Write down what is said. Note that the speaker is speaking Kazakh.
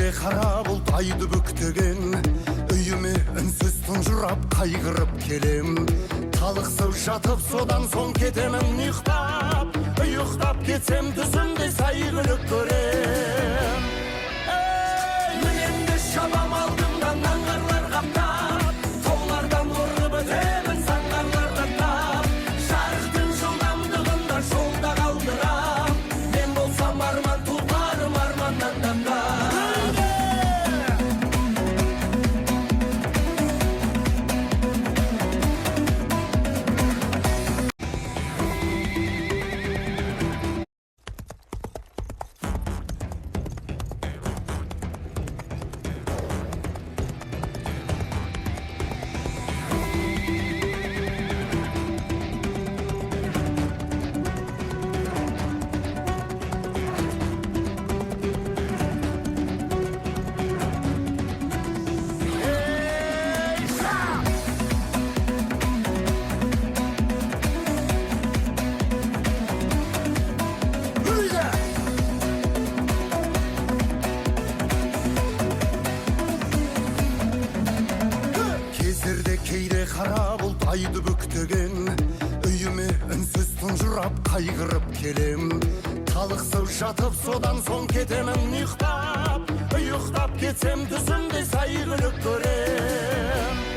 кейде қара бұлт айды бүктеген, үйіме үнсіз тұнжырап қайғырып келем. Талықсып жатып содан соң кетемін ұйықтап, ұйықтап кетсем түсімде сәйгүлік көрем. Мінемді шабам алдымдан аңғарлар қаптап, таулардан ұрып өтемін саңғарлар қаптап. Жарықтың жылдамдығында жолда қалдырам, мен болсам арман тұлпарым арманнан дамдап. Кейде қара бұлт айды бүктеген, үйіме үнсіз тұнжырап қайғырып келем. Талықсып жатып содан соң кетемін ұйықтап, ұйықтап кетсем түсімде сәйгүлік көрем.